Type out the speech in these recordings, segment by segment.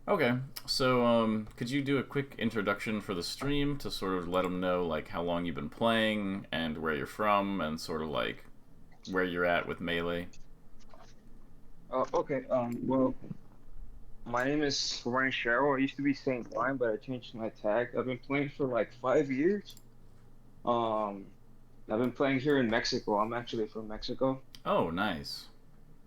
Okay, so could you do a quick introduction for the stream to sort of let them know like how long you've been playing and where you're from and sort of like where you're at with melee? Okay. Well, my name is Ranchero. I used to be Saint Line, but I changed my tag. I've been playing for like 5 years. Um, I've been playing here in Mexico. I'm actually from Mexico. Oh, nice.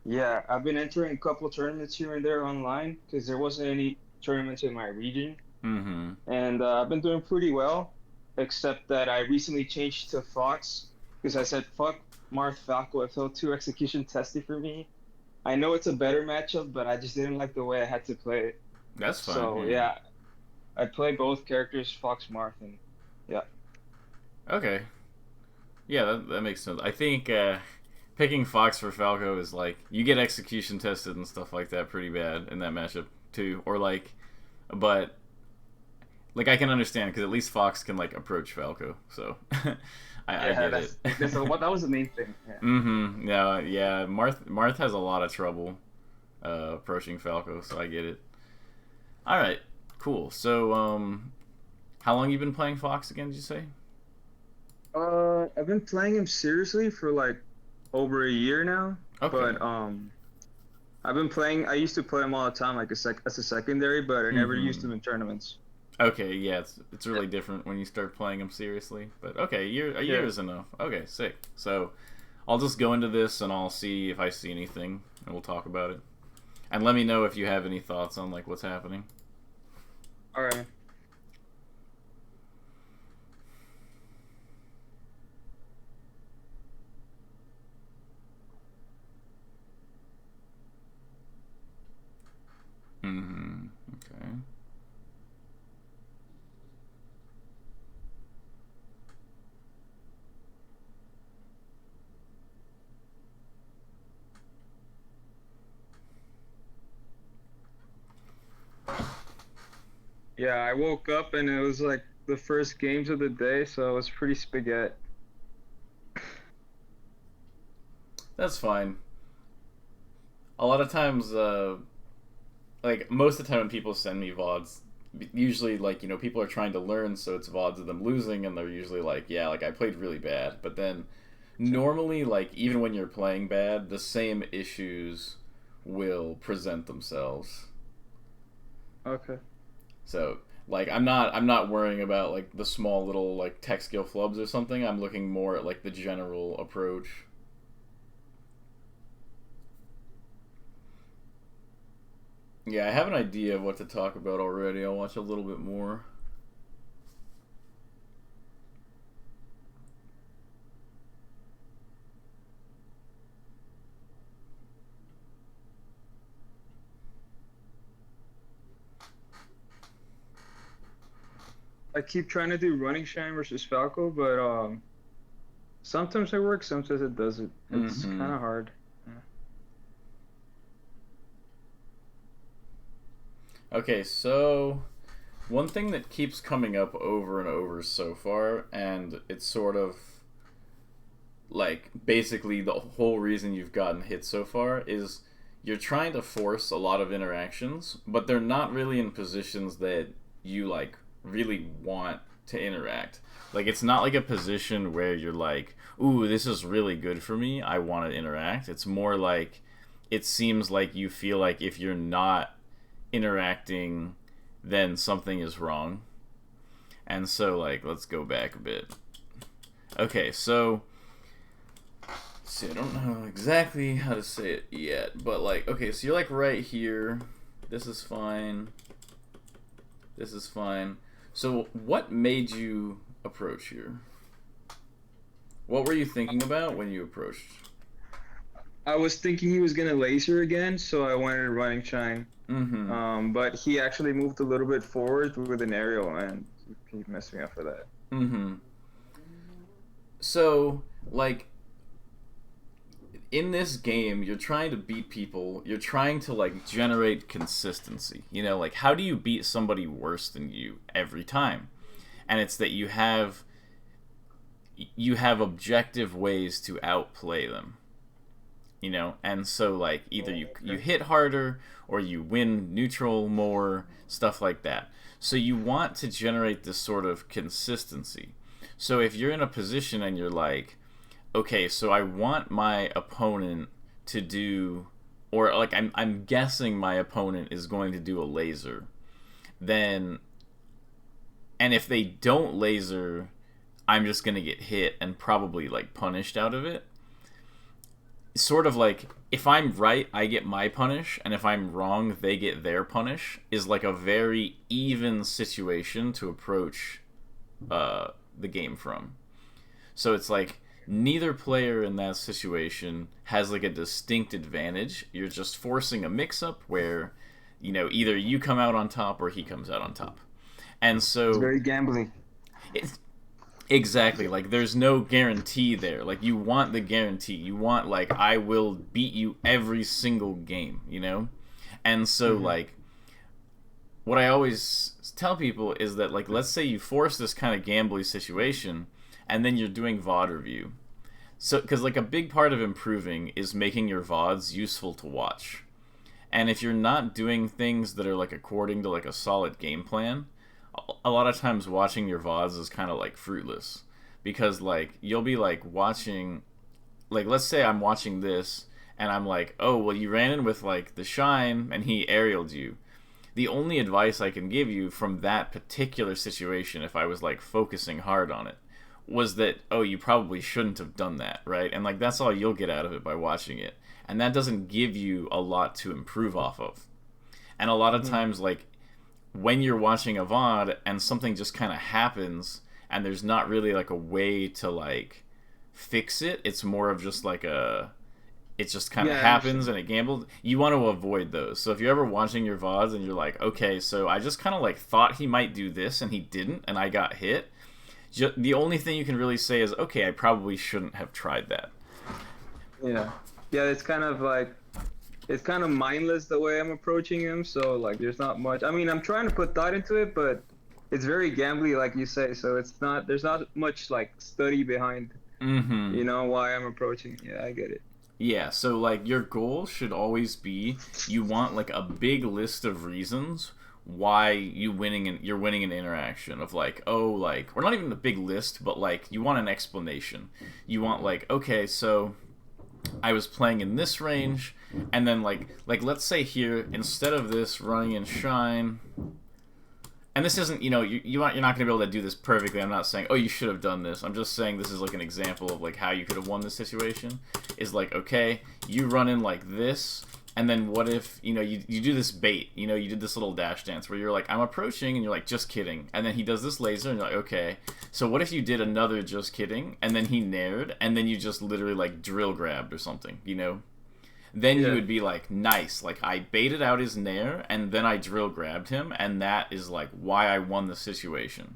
Yeah, I've been entering a couple tournaments here and there online because there wasn't any tournaments in my region, Mm-hmm. and I've been doing pretty well. Except that I recently changed to Fox because I said fuck Marth Falco. It felt too execution testy for me. I know it's a better matchup, but I just didn't like the way I had to play it. That's fine. So Yeah. yeah, I play both characters, Fox Martin. Yeah. Okay. Yeah, that makes sense. I think picking Fox for Falco is like you get execution tested and stuff like that pretty bad in that matchup too, or like, but like I can understand because at least Fox can like approach Falco, so I Yeah, get that's it. that's what that was the main thing. Yeah. Mm-hmm. Yeah, yeah. Marth has a lot of trouble approaching Falco, so I get it. All right, cool. So, how long you been playing Fox again? Did you say? I've been playing him seriously for like over a year now, Okay. but I used to play him all the time like as a secondary, but I never used Mm-hmm. him in tournaments. Okay, yeah, it's Yeah. really different when you start playing them seriously. But okay, a year Yeah. is enough. Okay, sick. So I'll just go into this and I'll see if I see anything, and we'll talk about it. And let me know if you have any thoughts on like what's happening. All right. Mm-hmm. Okay. Yeah, I woke up and it was like the first games of the day, so it was pretty spaghetti. That's fine. A lot of times, like most of the time when people send me vods, usually like people are trying to learn, so it's vods of them losing, and they're usually like, yeah, like I played really bad. But then normally, like even when you're playing bad, the same issues will present themselves. Okay. So like I'm not worrying about like the small little like tech skill flubs or something. I'm looking more at like the general approach. Yeah, I have an idea of what to talk about already. I'll watch a little bit more. I keep trying to do running shine versus Falco, but sometimes it works, sometimes it doesn't. It's Mm-hmm. kind of hard. Yeah. Okay, so one thing that keeps coming up over and over so far, and it's sort of like basically the whole reason you've gotten hit so far, is you're trying to force a lot of interactions, but they're not really in positions that you like really want to interact. Like it's not like a position where you're like, "Ooh, this is really good for me. I want to interact." It's more like it seems like you feel like if you're not interacting, then something is wrong. And so like let's go back a bit. Okay, so see, I don't know exactly how to say it yet, but like, okay, so you're like right here. This is fine. This is fine. So, what made you approach here? What were you thinking about when you approached? I was thinking he was gonna laser again, so I wanted a running shine. Mm-hmm. But he actually moved a little bit forward with an aerial, and he messed me up for that. Mm-hmm. So, like, in this game, you're trying to beat people. You're trying to like generate consistency. Like how do you beat somebody worse than you every time? And it's that you have objective ways to outplay them. And so like either Oh, you okay. hit harder or you win neutral more, stuff like that. So you want to generate this sort of consistency. So if you're in a position and you're like, okay, so I want my opponent to do, or like I'm guessing my opponent is going to do a laser, then, and if they don't laser, I'm just gonna get hit and probably like punished out of it. Sort of like if I'm right, I get my punish, and if I'm wrong, they get their punish. Is like a very even situation to approach the game from. So it's like neither player in that situation has like a distinct advantage. You're just forcing a mix up where, either you come out on top or he comes out on top. And It's so very gambling. it's exactly like there's no guarantee there. Like you want the guarantee. You want like I will beat you every single game. And so Hmm. like what I always tell people is that like let's say you force this kind of gambly situation and then you're doing VOD review. So, because like a big part of improving is making your VODs useful to watch. And if you're not doing things that are like according to like a solid game plan, a lot of times watching your VODs is kind of like fruitless. Because like you'll be like watching, like let's say I'm watching this and I'm like, oh, well, you ran in with like the shine and he aerialed you. The only advice I can give you from that particular situation, if I was like focusing hard on it, was that, oh, you probably shouldn't have done that, right? And like that's all you'll get out of it by watching it. And that doesn't give you a lot to improve off of. And a lot of Hmm. times, like when you're watching a VOD and something just kind of happens and there's not really like a way to like fix it, it's more of just like it just kind of Yeah, I happens understand. and it gambled. You want to avoid those. So if you're ever watching your VODs and you're like, okay, so I just kind of like thought he might do this and he didn't and I got hit, the only thing you can really say is, okay, I probably shouldn't have tried that. Yeah. Yeah, it's kind of mindless the way I'm approaching him, so like there's not much. I mean, I'm trying to put thought into it, but it's very gambly like you say, so there's not much like study behind, Mm-hmm. why I'm approaching. Yeah, I get it. Yeah, so like your goal should always be you want like a big list of reasons why you're winning an interaction of like, oh, like, or not even a big list, but like you want an explanation. You want like, okay, so I was playing in this range, and then like let's say here, instead of this running in shine, and this isn't, you're not going to be able to do this perfectly. I'm not saying, oh, you should have done this. I'm just saying this is like an example of like how you could have won this situation. Is like, okay, you run in like this, and then what if, you do this bait, you did this little dash dance where you're like, I'm approaching, and you're like, just kidding. And then he does this laser, and you're like, okay. So what if you did another just kidding, and then he nared, and then you just literally like drill grabbed or something. Then you Yeah. would be like, nice, like I baited out his nair and then I drill grabbed him, and that is like why I won the situation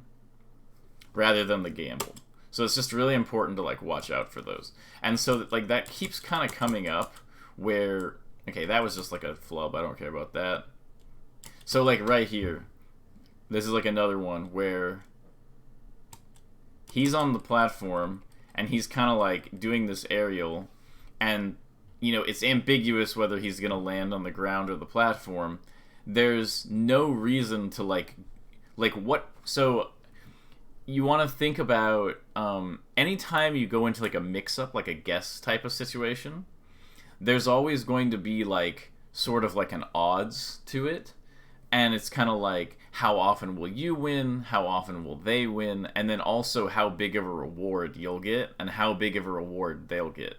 rather than the gamble. So it's just really important to like watch out for those. And so like that keeps kind of coming up where, okay, that was just like a flub. I don't care about that. So like right here, this is like another one where he's on the platform and he's kind of like doing this aerial, and it's ambiguous whether he's going to land on the ground or the platform. There's no reason to like what. So you want to think about anytime you go into like a mix-up, like a guess type of situation, there's always going to be like sort of like an odds to it, and it's kind of like how often will you win, how often will they win, and then also how big of a reward you'll get and how big of a reward they'll get.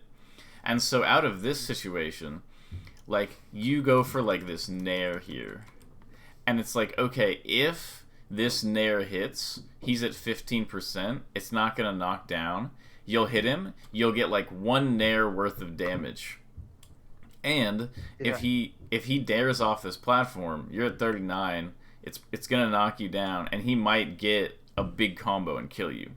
And so out of this situation, like you go for like this nair here, and it's like, okay, if this nair hits, he's at 15%, it's not gonna knock down. You'll hit him, you'll get like one nair worth of damage. And Yeah. if he dares off this platform, you're at 39, it's gonna knock you down, and he might get a big combo and kill you.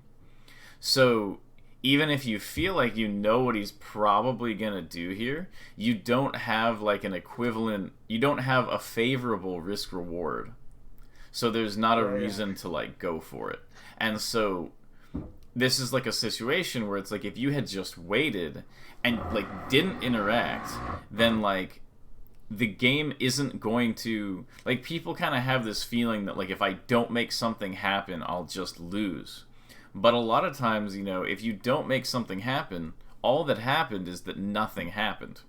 So even if you feel like you know what he's probably gonna do here, you don't have like an equivalent. You don't have a favorable risk reward. So there's not a Yeah, yeah. reason to like go for it. And so this is like a situation where it's like if you had just waited and like didn't interact, then like the game isn't going to, like, people kind of have this feeling that like if I don't make something happen, I'll just lose. But a lot of times, you know, if you don't make something happen, all that happened is that nothing happened.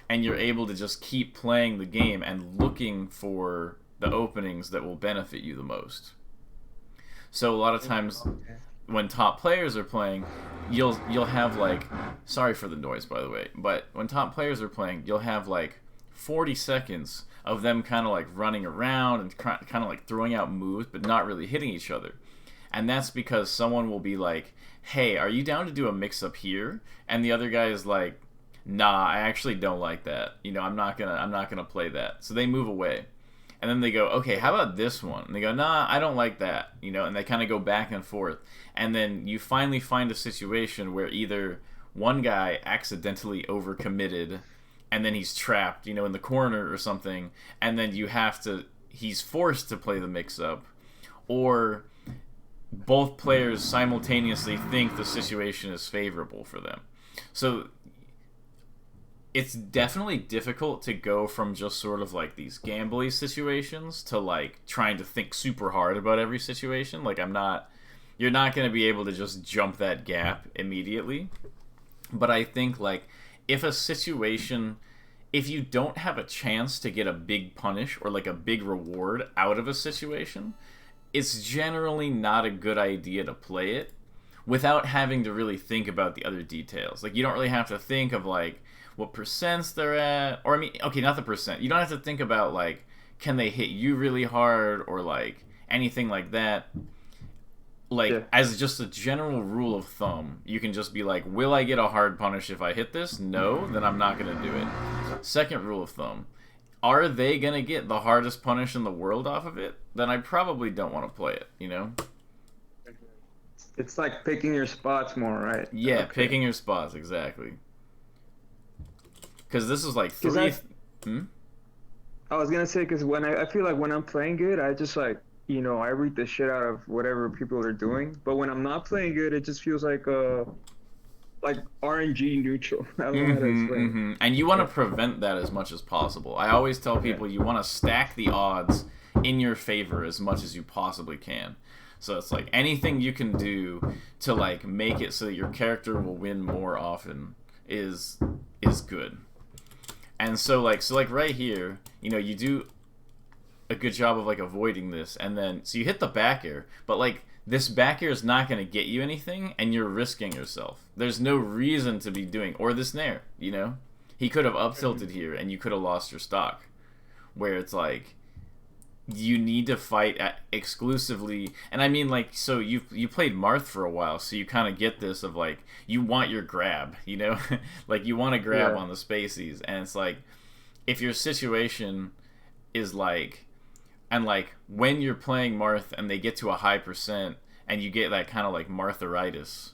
And you're able to just keep playing the game and looking for the openings that will benefit you the most. So a lot of times when top players are playing, you'll have like, sorry for the noise by the way, but when top players are playing, you'll have like 40 seconds of them kind of like running around and kind of like throwing out moves but not really hitting each other. And that's because someone will be like, "Hey, are you down to do a mix up here?" And the other guy is like, "Nah, I actually don't like that. You know, I'm not going to play that." So they move away. And then they go, "Okay, how about this one?" And they go, "Nah, I don't like that." You know, and they kind of go back and forth. And then you finally find a situation where either one guy accidentally overcommitted and then he's trapped, you know, in the corner or something, and then he's forced to play the mix up, or both players simultaneously think the situation is favorable for them. So it's definitely difficult to go from just sort of like these gambly situations to like trying to think super hard about every situation. Like you're not going to be able to just jump that gap immediately. But I think like if you don't have a chance to get a big punish or like a big reward out of a situation, it's generally not a good idea to play it without having to really think about the other details. Like, you don't really have to think of like what percents they're at, or I mean, okay, not the percent. You don't have to think about like, can they hit you really hard or like anything like that. Like, yeah, as just a general rule of thumb, you can just be like, will I get a hard punish if I hit this? No, then I'm not going to do it. Second rule of thumb, are they going to get the hardest punish in the world off of it? Then I probably don't want to play it, you know? It's like picking your spots more, right? Yeah, okay. Picking your spots, exactly. Because this is like three... I was going to say, because when I feel like when I'm playing good, I just like, you know, I read the shit out of whatever people are doing. But when I'm not playing good, it just feels like RNG neutral. I don't know how to explain. Mm-hmm. And you want to prevent that as much as possible. I always tell people you want to stack the odds in your favor as much as you possibly can. So it's like anything you can do to like make it so that your character will win more often is good. And so like right here, you know, you do a good job of like avoiding this, and then so you hit the back air, but like this back air is not going to get you anything, and you're risking yourself. There's no reason to be doing, or this nair, you know, he could have up tilted here and you could have lost your stock, where it's like you need to fight exclusively. And I mean, like, so you played Marth for a while, so you kind of get this of like you want your grab, you know, like you want to grab on the spacies, and it's like if your situation is like, and like when you're playing Marth and they get to a high percent and you get that kind of like Martharitis,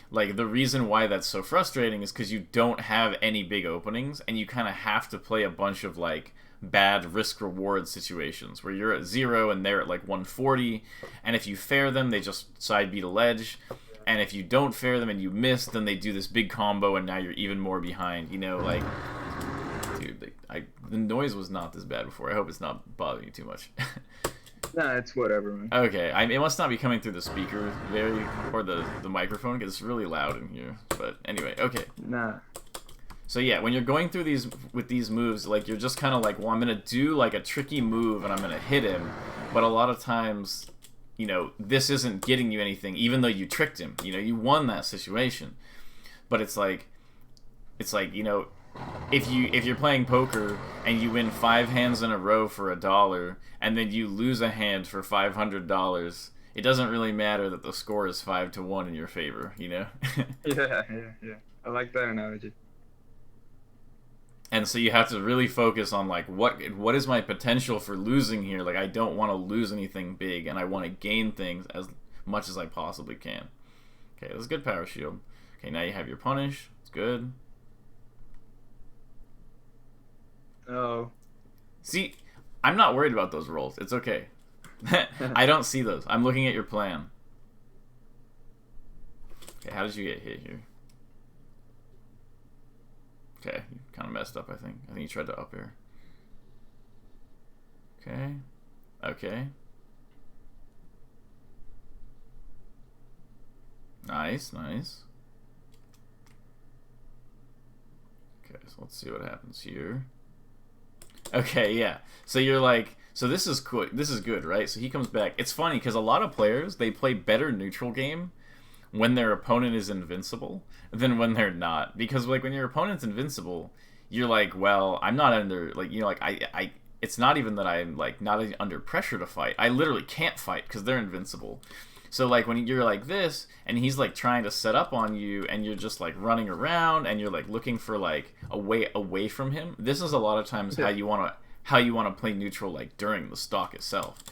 like the reason why that's so frustrating is because you don't have any big openings, and you kind of have to play a bunch of like bad risk reward situations where you're at 0 and they're at like 140, and if you fair them they just side beat a ledge, and if you don't fair them and you miss, then they do this big combo and now you're even more behind, you know, like, dude, the noise was not this bad before. I hope it's not bothering you too much. Nah, it's whatever, man. Okay, it must not be coming through the speaker or the microphone, because it's really loud in here. But anyway, okay. Nah. So yeah, when you're going through these moves, like you're just kind of like, well, I'm gonna do like a tricky move and I'm gonna hit him, but a lot of times, you know, this isn't getting you anything, even though you tricked him. You know, you won that situation, but it's like, you know, if you're playing poker and you win 5 hands in a row for $1 and then you lose a hand for $500, it doesn't really matter that the score is 5-1 in your favor, you know? Yeah. I like that analogy. And so you have to really focus on like what is my potential for losing here? Like, I don't want to lose anything big, and I want to gain things as much as I possibly can. Okay, that's a good power shield. Okay, now you have your punish. It's good. Oh. See, I'm not worried about those rolls. It's okay. I don't see those. I'm looking at your plan. Okay, how did you get hit here? Okay, you kind of messed up, I think. I think you tried to up air. Okay. Okay. Nice, nice. Okay, so let's see what happens here. Okay, yeah. So you're like, so this is cool. This is good, right? So he comes back. It's funny because a lot of players, they play better neutral game when their opponent is invincible than when they're not. Because like when your opponent's invincible, you're like, well, I'm not under like like I it's not even that I'm like not under pressure to fight. I literally can't fight because they're invincible. So like when you're like this and he's like trying to set up on you and you're just like running around and you're like looking for like a way away from him. This is a lot of times how you want to play neutral like during the stock itself.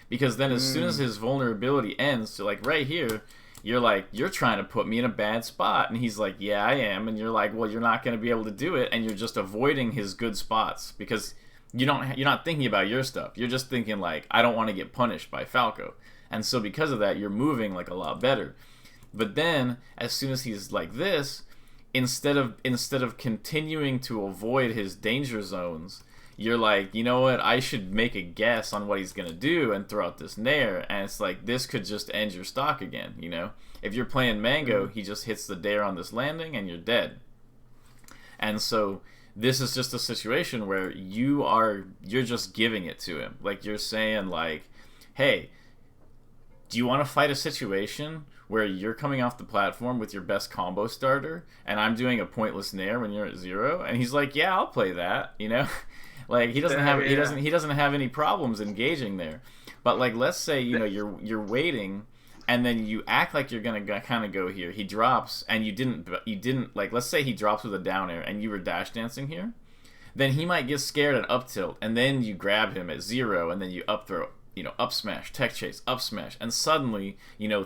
Because then as soon as his vulnerability ends, so like right here, you're like, you're trying to put me in a bad spot, and he's like, yeah, I am, and you're like, well, you're not going to be able to do it, and you're just avoiding his good spots because you're not thinking about your stuff. You're just thinking like, I don't want to get punished by Falco, and so because of that, you're moving like a lot better. But then as soon as he's like this, instead of continuing to avoid his danger zones, you're like, you know what, I should make a guess on what he's going to do and throw out this Nair, and it's like, this could just end your stock again, you know? If you're playing Mango, he just hits the Dare on this landing, and you're dead. And so, this is just a situation where you're just giving it to him. Like, you're saying, like, hey, do you want to fight a situation where you're coming off the platform with your best combo starter, and I'm doing a pointless Nair when you're at 0? And he's like, yeah, I'll play that, you know? Like he doesn't have any problems engaging there. But like let's say you're waiting and then you act like you're going to kind of go here. He drops and you didn't like let's say he drops with a down air and you were dash dancing here. Then he might get scared and up tilt and then you grab him at 0 and then you up throw, up smash, tech chase, up smash, and suddenly,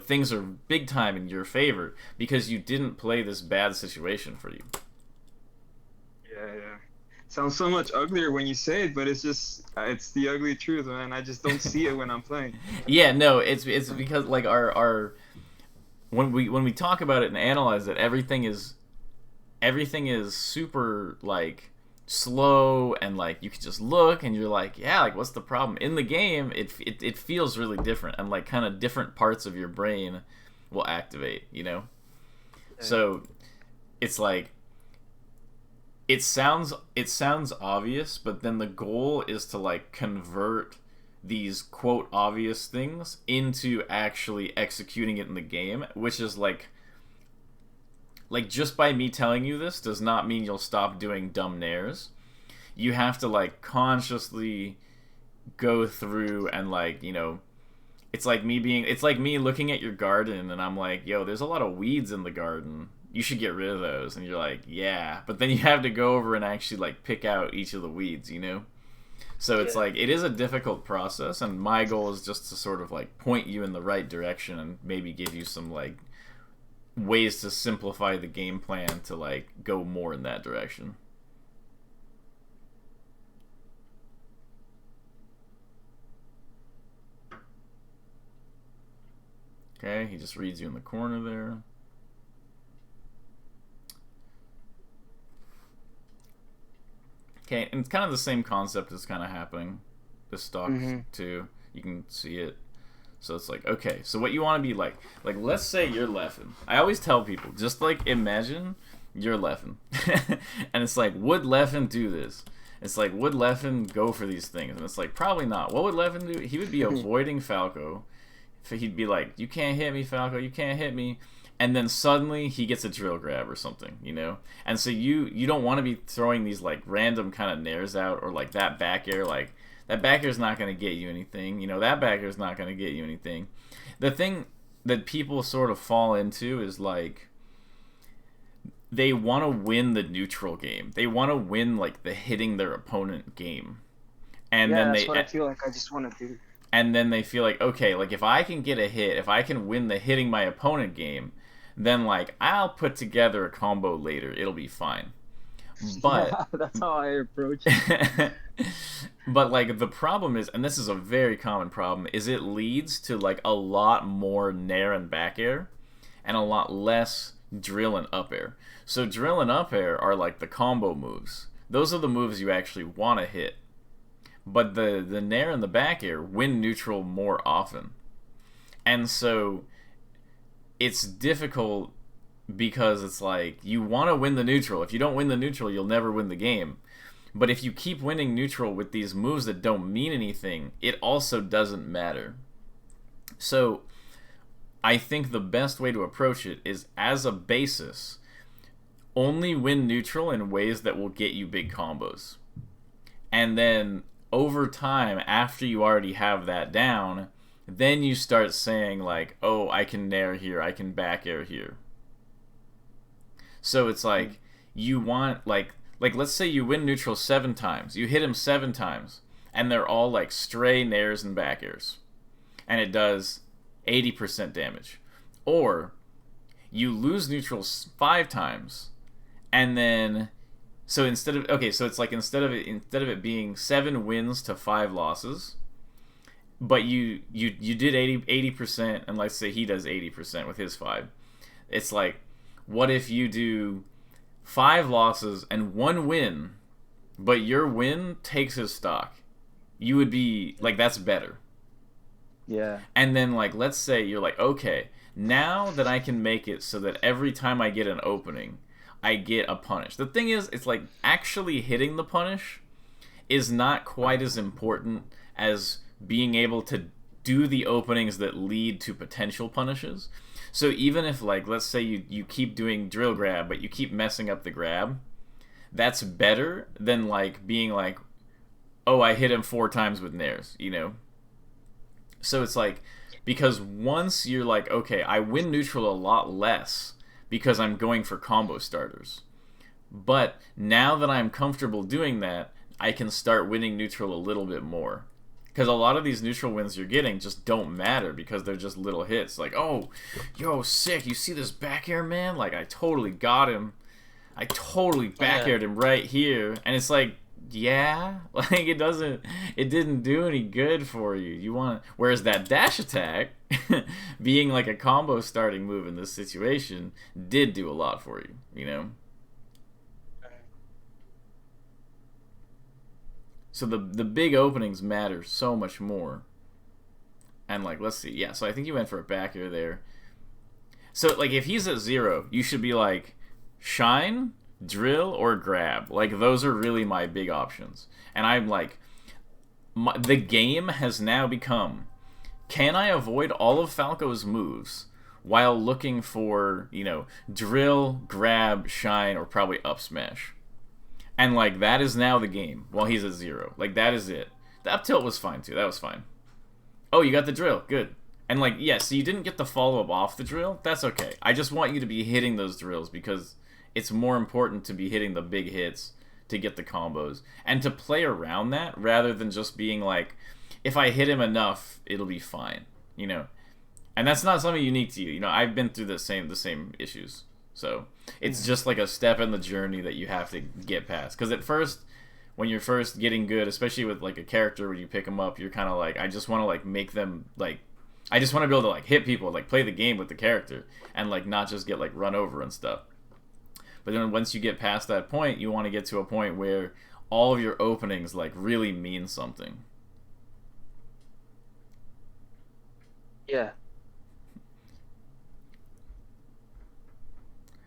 things are big time in your favor because you didn't play this bad situation for you. Yeah. Sounds so much uglier when you say it, but it's the ugly truth, man. I just don't see it when I'm playing. Yeah, no, it's because like our when we talk about it and analyze it, everything is super like slow and like you can just look and you're like, yeah, like what's the problem? In the game, it feels really different and like kind of different parts of your brain will activate, Yeah. So it's like it sounds obvious, but then the goal is to like convert these quote obvious things into actually executing it in the game, which is like just by me telling you this does not mean you'll stop doing dumb nairs. You have to like consciously go through and like, it's like me looking at your garden and I'm like, yo, there's a lot of weeds in the garden. You should get rid of those. And you're like, yeah. But then you have to go over and actually like pick out each of the weeds, So it's like, it is a difficult process, and my goal is just to sort of like point you in the right direction and maybe give you some like ways to simplify the game plan to like go more in that direction. Okay, he just reads you in the corner there. Okay, and it's kind of the same concept is kind of happening. This stock too. You can see it. So it's like, okay, so what you want to be like let's say you're Leffen. I always tell people, just like imagine you're Leffen. And it's like, would Leffen do this? It's like, would Leffen go for these things? And it's like, probably not. What would Leffen do? He would be avoiding Falco. He'd be like, you can't hit me, Falco, you can't hit me. And then suddenly he gets a drill grab or something, And so you don't want to be throwing these like random kind of nairs out or like that back air. Like that back air's not going to get you anything. That back air's not going to get you anything. The thing that people sort of fall into is like they want to win the neutral game. They want to win like the hitting their opponent game. And then that's what I feel like I just want to do. And then they feel like, okay, like if I can get a hit, if I can win the hitting my opponent game, then like I'll put together a combo later. It'll be fine. But that's how I approach it. But like the problem is, and this is a very common problem, is it leads to like a lot more nair and back air. and a lot less drill and up air. So drill and up air are like the combo moves. Those are the moves you actually want to hit. But the nair and the back air win neutral more often. And so it's difficult because it's like you want to win the neutral. If you don't win the neutral, you'll never win the game. But if you keep winning neutral with these moves that don't mean anything, it also doesn't matter. So I think the best way to approach it is, as a basis, only win neutral in ways that will get you big combos. And then over time, after you already have that down, then you start saying like, oh, I can nair here, I can back air here. So it's like, you want, like let's say you win neutral 7 times. You hit him 7 times, and they're all like stray nairs and back airs. And it does 80% damage. Or you lose neutral 5 times, and then so instead of instead of it being 7 wins to 5 losses, but you did 80%, and let's say he does 80% with his 5. It's like, what if you do 5 losses and 1 win, but your win takes his stock? You would be like, that's better. Yeah. And then, like, let's say you're like, okay, now that I can make it so that every time I get an opening, I get a punish. The thing is, it's like, actually hitting the punish is not quite as important as being able to do the openings that lead to potential punishes. So even if, like, let's say you keep doing drill grab, but you keep messing up the grab, that's better than, like, being like, oh, I hit him 4 times with nairs, you know? So it's like, because once you're like, okay, I win neutral a lot less because I'm going for combo starters. But now that I'm comfortable doing that, I can start winning neutral a little bit more. Because a lot of these neutral wins you're getting just don't matter because they're just little hits. Like, oh, yo, sick, you see this back air, man? Like, I totally got him. I totally back aired him right here. And it's like, yeah, like, it didn't do any good for you. Whereas that dash attack, being like a combo starting move in this situation, did do a lot for you, you know? So the big openings matter so much more. And, like, let's see. Yeah, so I think you went for a back air there. So, like, if he's at 0, you should be like, shine, drill, or grab. Like, those are really my big options. And I'm like, the game has now become, can I avoid all of Falco's moves while looking for, you know, drill, grab, shine, or probably up smash? And, like, that is now the game while he's at 0. Like, that is it. The up tilt was fine, too. That was fine. Oh, you got the drill. Good. And, like, yeah, so you didn't get the follow-up off the drill. That's okay. I just want you to be hitting those drills because it's more important to be hitting the big hits to get the combos. And to play around that rather than just being like, if I hit him enough, it'll be fine. You know? And that's not something unique to you. You know, I've been through the same issues. So it's just like a step in the journey that you have to get past. Because at first, when you're first getting good, especially with like a character, when you pick them up, you're kind of like, I just want to like make them like, I just want to be able to like hit people, like play the game with the character, and like not just get like run over and stuff. But then once you get past that point, you want to get to a point where all of your openings like really mean something. Yeah.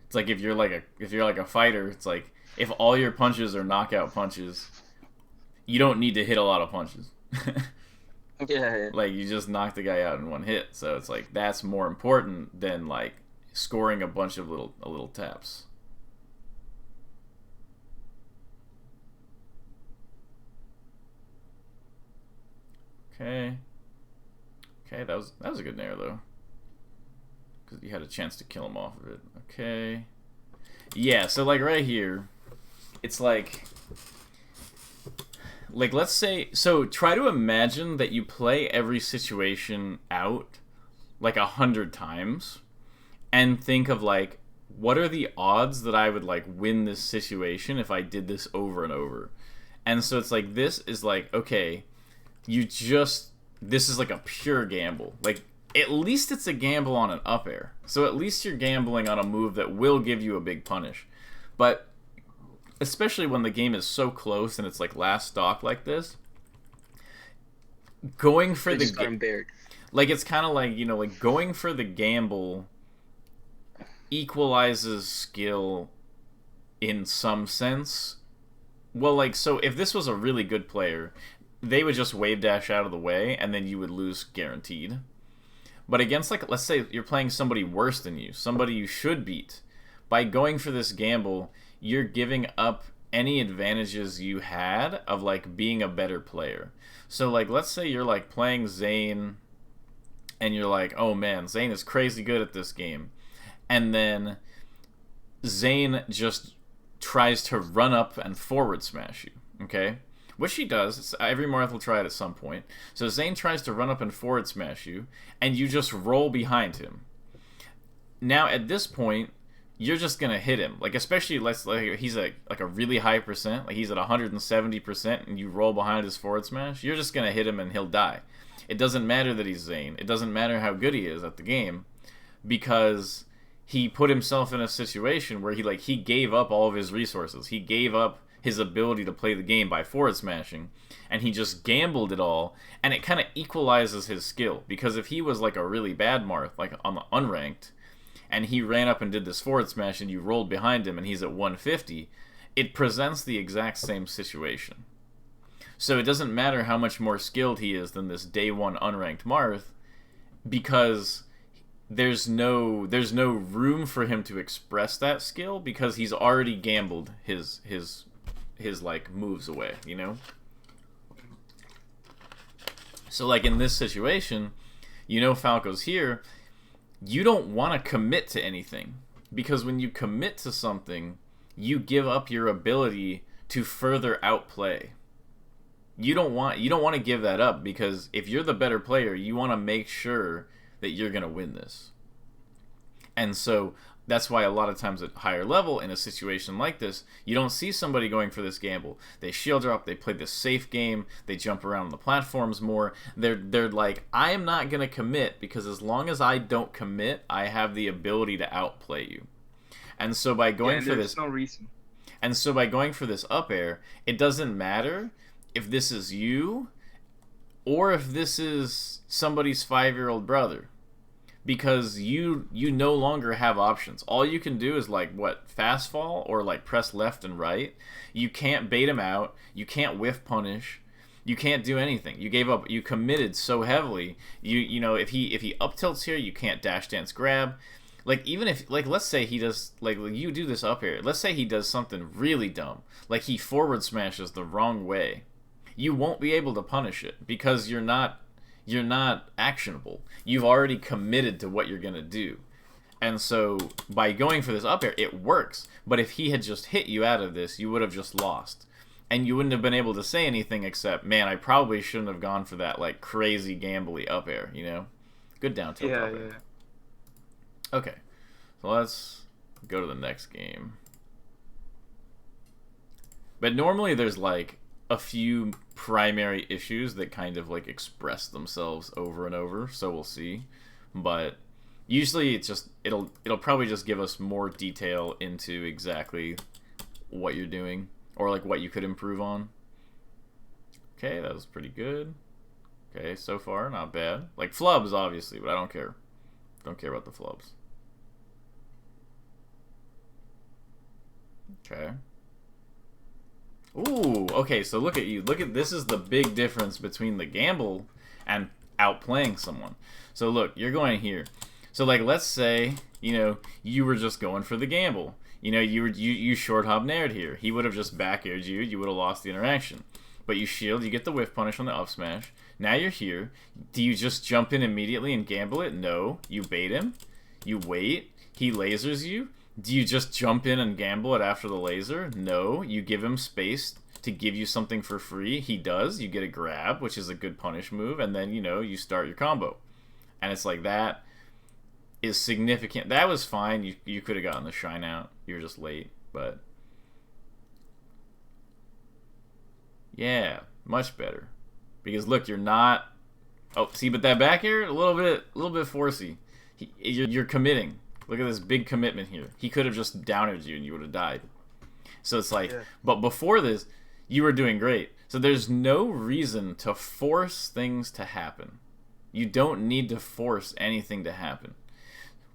It's like if you're like a fighter, it's like if all your punches are knockout punches, you don't need to hit a lot of punches. Yeah. Like, you just knock the guy out in one hit. So it's like that's more important than like scoring a bunch of little taps. Okay, that was a good nair though, because you had a chance to kill him off of it. Okay, yeah. So like right here, it's like let's say, so try to imagine that you play every situation out like 100 times, and think of like, what are the odds that I would like win this situation if I did this over and over? And so it's like, this is like, okay, this is like a pure gamble. Like, at least it's a gamble on an up air. So at least you're gambling on a move that will give you a big punish. But especially when the game is so close and it's like last stock like this, going for They just got embarrassed. like it's kind of like, like going for the gamble equalizes skill in some sense. Well, like, so if this was a really good player, they would just wave dash out of the way and then you would lose guaranteed. But against, like, let's say you're playing somebody worse than you, somebody you should beat, by going for this gamble, you're giving up any advantages you had of, like, being a better player. So, like, let's say you're, like, playing Zane and you're like, oh man, Zane is crazy good at this game. And then Zane just tries to run up and forward smash you, okay? Which he does. Every Marth will try it at some point. So Zane tries to run up and forward smash you, and you just roll behind him. Now, at this point, you're just going to hit him. Like, especially, like he's like a really high percent. Like, he's at 170%, and you roll behind his forward smash. You're just going to hit him, and he'll die. It doesn't matter that he's Zane. It doesn't matter how good he is at the game, because he put himself in a situation where he gave up all of his resources. He gave up his ability to play the game by forward smashing, and he just gambled it all, and it kind of equalizes his skill, because if he was like a really bad Marth, like on the unranked, and he ran up and did this forward smash and you rolled behind him and he's at 150, it presents the exact same situation. So it doesn't matter how much more skilled he is than this day one unranked Marth, because there's no room for him to express that skill, because he's already gambled his like moves away, So like in this situation, Falco's here, you don't want to commit to anything, because when you commit to something, you give up your ability to further outplay. You don't want to give that up, because if you're the better player, you want to make sure that you're going to win this. And so that's why a lot of times at higher level, in a situation like this, you don't see somebody going for this gamble. They shield drop, they play this safe game, they jump around on the platforms more. They're like, I am not going to commit, because as long as I don't commit, I have the ability to outplay you. And so by going for this, no reason. And so by going for this up air, it doesn't matter if this is you or if this is somebody's 5-year-old brother, because you no longer have options. All you can do is fast fall or like press left and right. You can't bait him out. You can't whiff punish. You can't do anything. You gave up. You committed so heavily. You know if he up tilts here, you can't dash dance grab. Like, even if, like, let's say he does, like, you do this up air. Let's say he does something really dumb, like he forward smashes the wrong way. You won't be able to punish it, because you're not actionable. You've already committed to what you're going to do. And so by going for this up air, it works. But if he had just hit you out of this, you would have just lost. And you wouldn't have been able to say anything except, man, I probably shouldn't have gone for that, like, crazy gambly up air, Good down tilt up air. Okay, so let's go to the next game. But normally there's like a few primary issues that kind of like express themselves over and over, so we'll see. But usually it'll probably just give us more detail into exactly what you're doing, or like what you could improve on. Okay, that was pretty good. Okay, so far not bad. Like flubs obviously, but I don't care. Don't care about the flubs. Okay. Ooh, okay, so look at you. This is the big difference between the gamble and outplaying someone. So look, you're going here. So like, let's say, you were just going for the gamble. You short hop nared here. He would have just back aired you. You would have lost the interaction. But you shield, you get the whiff punish on the up smash. Now you're here. Do you just jump in immediately and gamble it? No. You bait him. You wait. He lasers you. Do you just jump in and gamble it after the laser? No. You give him space to give you something for free. He does. You get a grab, which is a good punish move, and then, you start your combo. And it's like, that is significant. That was fine. You could have gotten the shine out. You were just late, but yeah, much better. Because look, you're not Oh, see, but that back air, a little bit forcey. You're committing. Look at this big commitment here. He could have just downered you and you would have died. So it's like, Yeah. but before this, you were doing great. So there's no reason to force things to happen. You don't need to force anything to happen.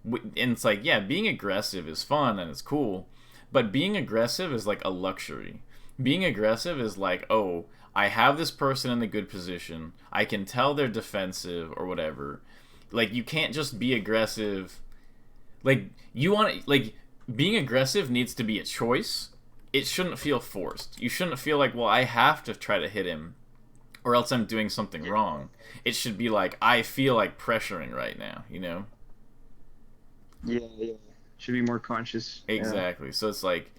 And it's like, yeah, being aggressive is fun and it's cool, but being aggressive is like a luxury. Being aggressive is like, oh, I have this person in a good position. I can tell they're defensive or whatever. Like, you can't just be aggressive. Like, you want to, like, being aggressive needs to be a choice. It shouldn't feel forced. You shouldn't feel like, well, I have to try to hit him or else I'm doing something wrong. It should be like, I feel like pressuring right now, you know? Yeah, yeah. Should be more conscious. Exactly. So it's like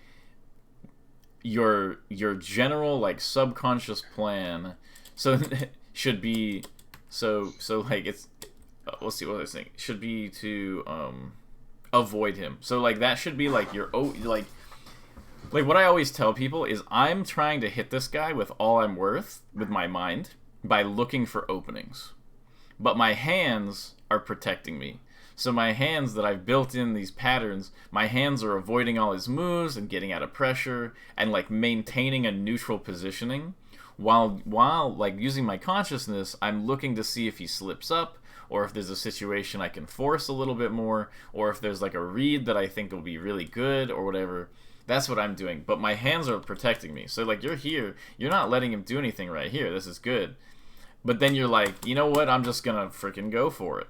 your general like subconscious plan so should be so like it's let's see what I was saying. Should be to avoid him. So like that should be like your like what I always tell people is I'm trying to hit this guy with all I'm worth with my mind by looking for openings. But my hands are protecting me. So my hands that I've built in these patterns, my hands are avoiding all his moves and getting out of pressure and like maintaining a neutral positioning while like using my consciousness, I'm looking to see if he slips up or if there's a situation I can force a little bit more or if there's like a read that I think will be really good or whatever. That's what I'm doing. But my hands are protecting me. So like you're here, you're not letting him do anything right here. This is good. But then you're like, you know what? I'm just gonna freaking go for it.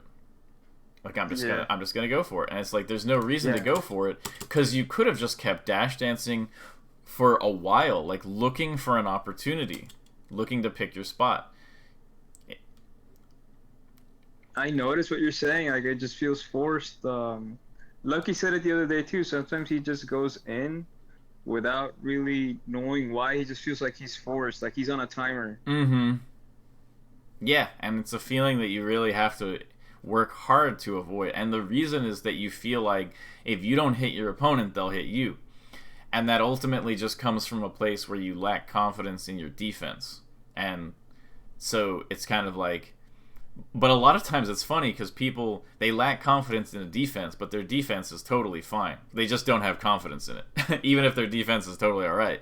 Like I'm just gonna go for it, and it's like there's no reason to go for it because you could have just kept dash dancing for a while, like looking for an opportunity, looking to pick your spot. I notice what you're saying. Like it just feels forced. Lucky said it the other day too. Sometimes he just goes in without really knowing why. He just feels like he's forced, like he's on a timer. Mm-hmm. Yeah, and it's a feeling that you really have to work hard to avoid. And the reason is that you feel like if you don't hit your opponent, they'll hit you. And that ultimately just comes from a place where you lack confidence in your defense. And so it's kind of like, but a lot of times it's funny because people, they lack confidence in the defense, but their defense is totally fine. They just don't have confidence in it, even if their defense is totally all right.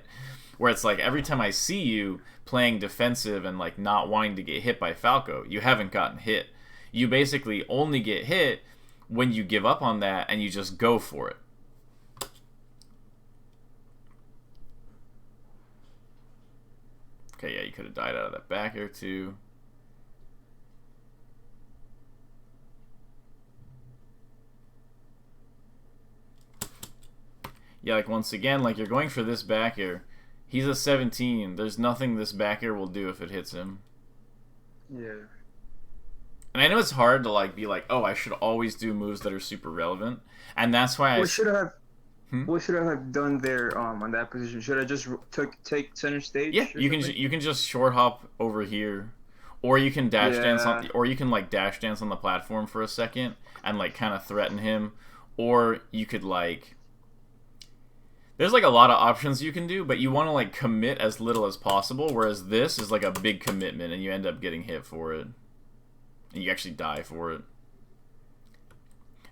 Where it's like every time I see you playing defensive and like not wanting to get hit by Falco, you haven't gotten hit. You basically only get hit when you give up on that and you just go for it. Okay, yeah, you could have died out of that back air too. Yeah, like once again, like you're going for this back air. He's a 17. There's nothing this back air will do if it hits him. Yeah. And I know it's hard to like be like, oh, I should always do moves that are super relevant, and that's why What should I have? What should I have done there on that position? Should I just take center stage? Yeah, you can just short hop over here, or you can dash dance on, or you can like dash dance on the platform for a second and like kind of threaten him, or you could like. There's like a lot of options you can do, but you want to like commit as little as possible. Whereas this is like a big commitment, and you end up getting hit for it. And you actually die for it.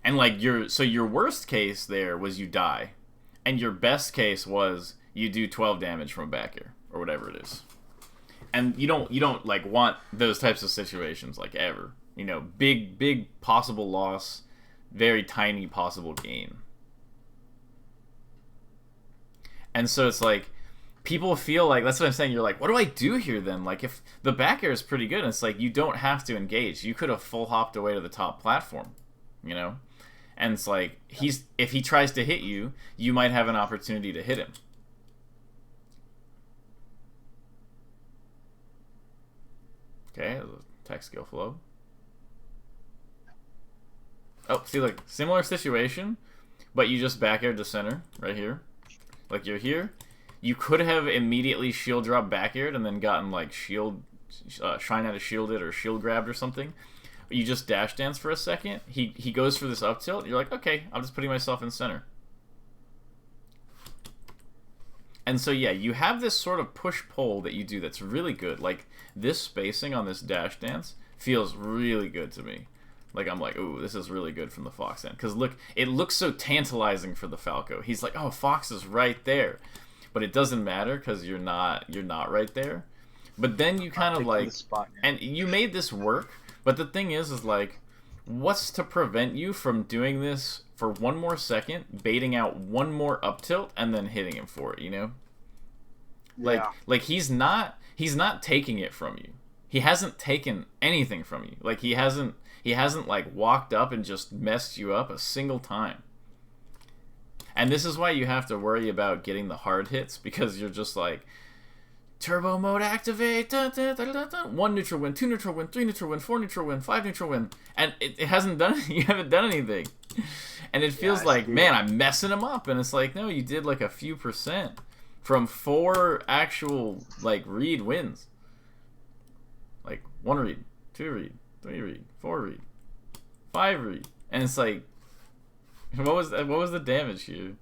And like your worst case there was you die. And your best case was you do 12 damage from a back air or whatever it is. And you don't like want those types of situations like ever. You know, big possible loss, very tiny possible gain. And so it's like people feel like, that's what I'm saying, you're like, what do I do here then? Like if the back air is pretty good, it's like you don't have to engage. You could have full hopped away to the top platform, you know? And it's like if he tries to hit you, you might have an opportunity to hit him. Okay, attack skill flow. Oh, see, like similar situation, but you just back air to center right here. Like you're here. You could have immediately shield drop back aired and then gotten like shield, shine out of shielded or shield grabbed or something. You just dash dance for a second. He goes for this up tilt. You're like, okay, I'm just putting myself in center. And so yeah, you have this sort of push pull that you do that's really good. Like this spacing on this dash dance feels really good to me. Like, I'm like, ooh, this is really good from the Fox end. Because look, it looks so tantalizing for the Falco. He's like, oh, Fox is right there. But it doesn't matter because you're not right there. But then you kind of like, and you made this work. But the thing is like, what's to prevent you from doing this for one more second, baiting out one more up tilt, and then hitting him for it, you know? Yeah. Like he's not taking it from you. He hasn't taken anything from you. Like he hasn't like walked up and just messed you up a single time. And this is why you have to worry about getting the hard hits, because you're just like, turbo mode activate, dun, dun, dun, dun, dun. 1 neutral win, 2 neutral win, 3 neutral win, 4 neutral win, 5 neutral win, and it hasn't done, you haven't done anything. And it feels like, man, I'm messing him up, and it's like, no, you did like a few percent from 4 actual like read wins. Like 1 read, 2 read, 3 read, 4 read, 5 read, and it's like, what was the damage here?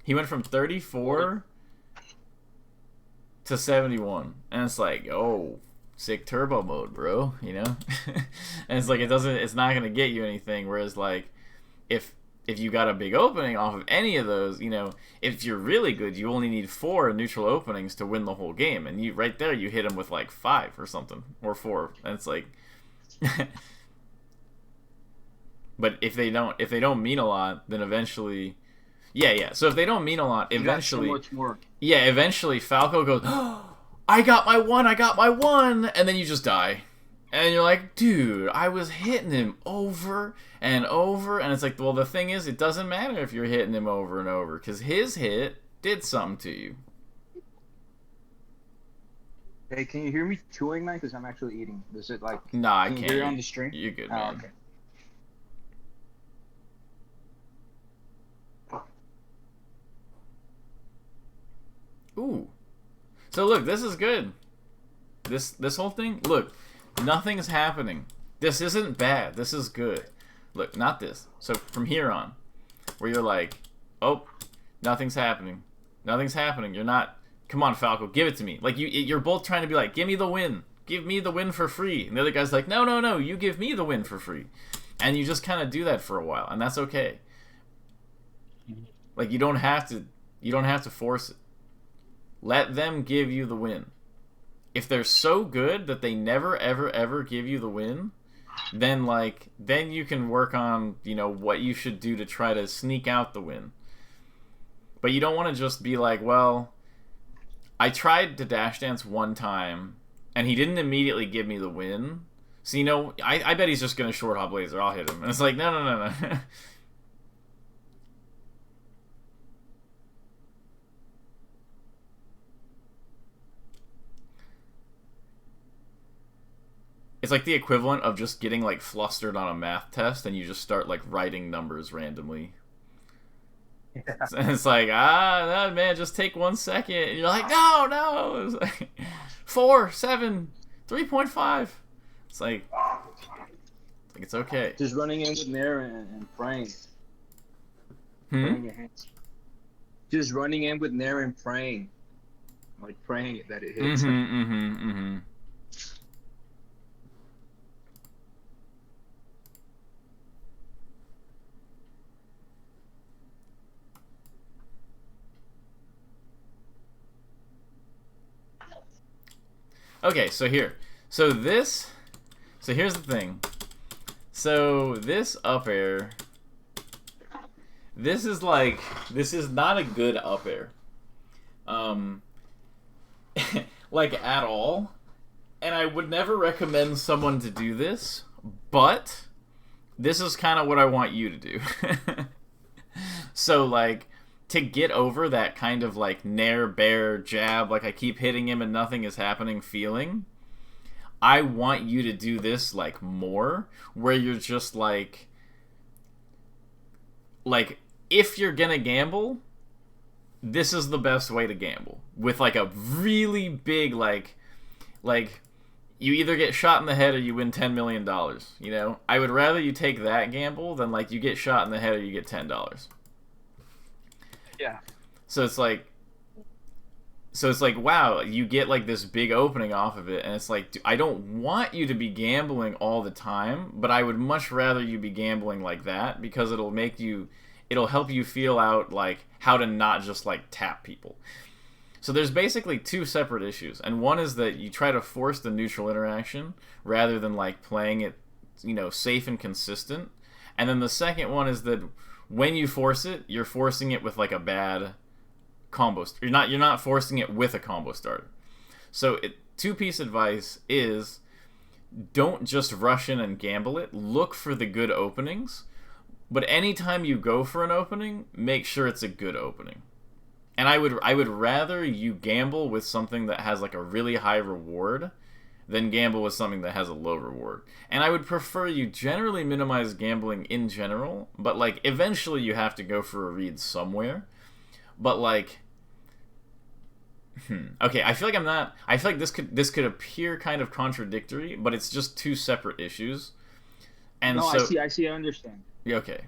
He went from 34 to 71, and it's like, oh, sick turbo mode, bro, you know? And it's like, it's not gonna get you anything. Whereas like, if you got a big opening off of any of those, you know, if you're really good, you only need 4 neutral openings to win the whole game, and you right there you hit him with like 5 or something, or 4, and it's like. But if they don't mean a lot, then eventually, yeah. So if they don't mean a lot, eventually, so much more. Yeah, eventually Falco goes, oh, I got my one, and then you just die, and you're like, dude, I was hitting him over and over, and it's like, well, the thing is, it doesn't matter if you're hitting him over and over, because his hit did something to you. Hey, can you hear me chewing, man? Because I'm actually eating. Is it like? Nah, I can't. Can You hear it on the stream? You're good, man. Okay. Ooh. So look, this is good. This whole thing, look, nothing's happening. This isn't bad. This is good. Look, not this. So from here on, where you're like, oh, nothing's happening. Nothing's happening. You're not, come on, Falco, give it to me. Like, you're both trying to be like, give me the win. Give me the win for free. And the other guy's like, no, you give me the win for free. And you just kind of do that for a while, and that's okay. Like, you don't have to force it. Let them give you the win. If they're so good that they never, ever give you the win, then you can work on, you know, what you should do to try to sneak out the win. But you don't want to just be like, well, I tried to dash dance one time, and he didn't immediately give me the win. So, you know, I bet he's just going to short hop laser. I'll hit him. And it's like, no. It's like the equivalent of just getting like flustered on a math test, and you just start like writing numbers randomly. Yeah. And it's like, no, man, just take 1 second. And you're like, no. It's like 4, 7, 3.5. It's like it's okay. Just running in with Nair and praying. Praying your hands. Just running in with Nair and praying. Like praying that it hits. Okay, so here's the thing. So this up air, this is not a good up air, like at all, and I would never recommend someone to do this, but this is kind of what I want you to do. So like, to get over that kind of like nair bear jab, like I keep hitting him and nothing is happening feeling, I want you to do this like more, where you're just like if you're gonna gamble, this is the best way to gamble, with like a really big like you either get shot in the head or you win $10 million. You know, I would rather you take that gamble than like you get shot in the head or you get $10. Yeah. So it's like, So it's like, wow, you get like this big opening off of it, and it's like, I don't want you to be gambling all the time, but I would much rather you be gambling like that because it'll help you feel out like how to not just like tap people. So there's basically two separate issues, and one is that you try to force the neutral interaction rather than like playing it, safe and consistent. And then the second one is that when you force it, you're forcing it with like a bad combo. You're not forcing it with a combo starter. So two-piece advice is don't just rush in and gamble it. Look for the good openings, but anytime you go for an opening, make sure it's a good opening. And I would rather you gamble with something that has like a really high reward than gamble with something that has a low reward. And I would prefer you generally minimize gambling in general, but like eventually you have to go for a read somewhere. But like, okay, I feel like this could appear kind of contradictory, but it's just two separate issues. And No, so I see, I understand. yeah, okay,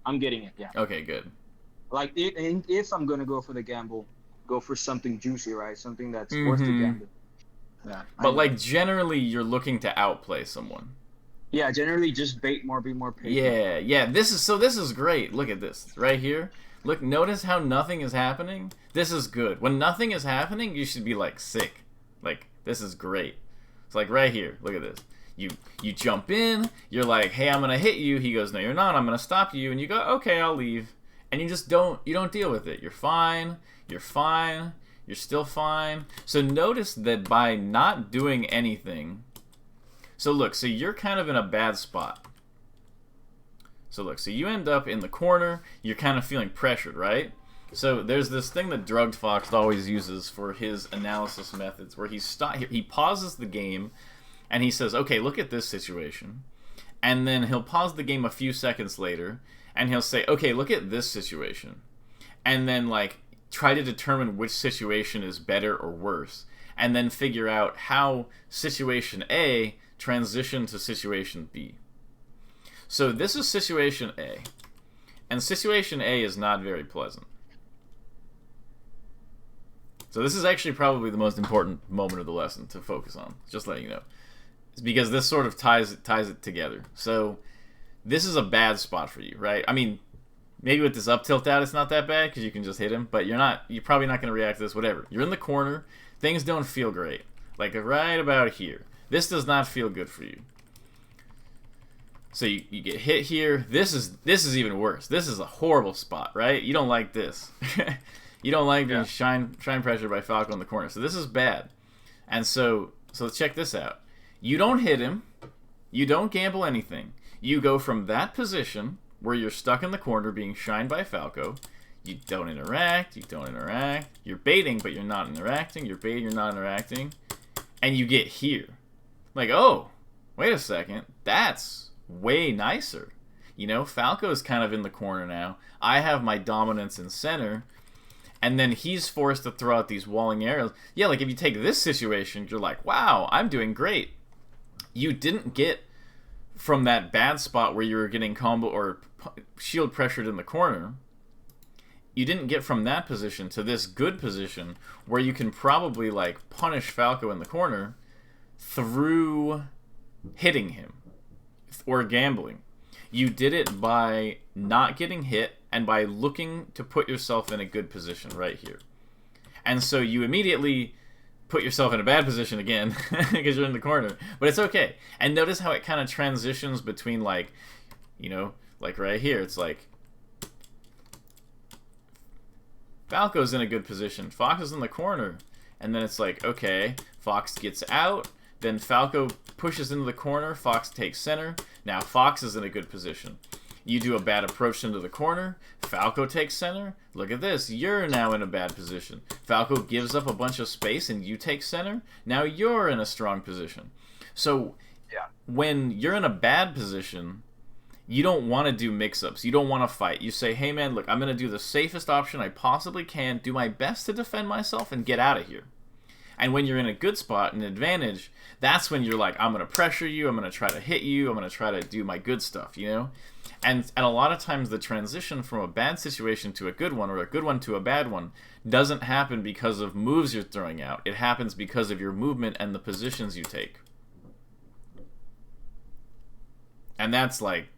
I'm getting it. Yeah. okay, good. Like if I'm gonna go for the gamble, go for something juicy, right? Something that's worth the gamble. Yeah. But like generally, you're looking to outplay someone. Yeah, generally just bait more, be more patient. Yeah. This is great. Look at this right here. Look, notice how nothing is happening. This is good. When nothing is happening, you should be like sick. Like this is great. It's like right here. Look at this. You jump in. You're like, hey, I'm gonna hit you. He goes, no, you're not. I'm gonna stop you. And you go, okay, I'll leave. And you just don't deal with it. You're fine. You're fine. You're still fine. So notice that by not doing anything. So look, so you're kind of in a bad spot. So look, so you end up in the corner. You're kind of feeling pressured, right? So there's this thing that Drugged Fox always uses for his analysis methods, where he pauses the game, and he says, "Okay, look at this situation," and then he'll pause the game a few seconds later, and he'll say, "Okay, look at this situation," and then like try to determine which situation is better or worse, and then figure out how situation A transitioned to situation B. So this is situation A, and situation A is not very pleasant. So this is actually probably the most important moment of the lesson to focus on, just letting you know. It's because this sort of ties it together. So this is a bad spot for you, right? I mean, maybe with this up tilt out, it's not that bad because you can just hit him, but you're probably not going to react to this, whatever. You're in the corner. Things don't feel great. Like right about here. This does not feel good for you. So you get hit here. This is even worse. This is a horrible spot, right? You don't like this. You don't like being shine pressure by Falco in the corner. So this is bad. And so let's check this out. You don't hit him. You don't gamble anything. You go from that position where you're stuck in the corner being shined by Falco. You don't interact. You don't interact. You're baiting, but you're not interacting. You're baiting, you're not interacting. And you get here. Like, oh, wait a second. That's way nicer. Falco's kind of in the corner now. I have my dominance in center. And then he's forced to throw out these walling arrows. Yeah, like if you take this situation, you're like, wow, I'm doing great. You didn't get from that bad spot where you were getting combo or shield pressured in the corner. You didn't get from that position to this good position where you can probably like punish Falco in the corner through hitting him or gambling. You did it by not getting hit and by looking to put yourself in a good position right here. And so you immediately put yourself in a bad position again because you're in the corner. But it's okay. And notice how it kind of transitions between like, like right here. It's like Falco's in a good position. Fox is in the corner. And then it's like, okay, Fox gets out. Then Falco pushes into the corner. Fox takes center. Now Fox is in a good position. You do a bad approach into the corner. Falco takes center. Look at this. You're now in a bad position. Falco gives up a bunch of space and you take center. Now you're in a strong position. So when you're in a bad position, you don't want to do mix-ups. You don't want to fight. You say, hey man, look, I'm going to do the safest option I possibly can, do my best to defend myself, and get out of here. And when you're in a good spot, an advantage, that's when you're like, I'm going to pressure you, I'm going to try to hit you, I'm going to try to do my good stuff, you know? And a lot of times the transition from a bad situation to a good one, or a good one to a bad one, doesn't happen because of moves you're throwing out. It happens because of your movement and the positions you take. And that's, like,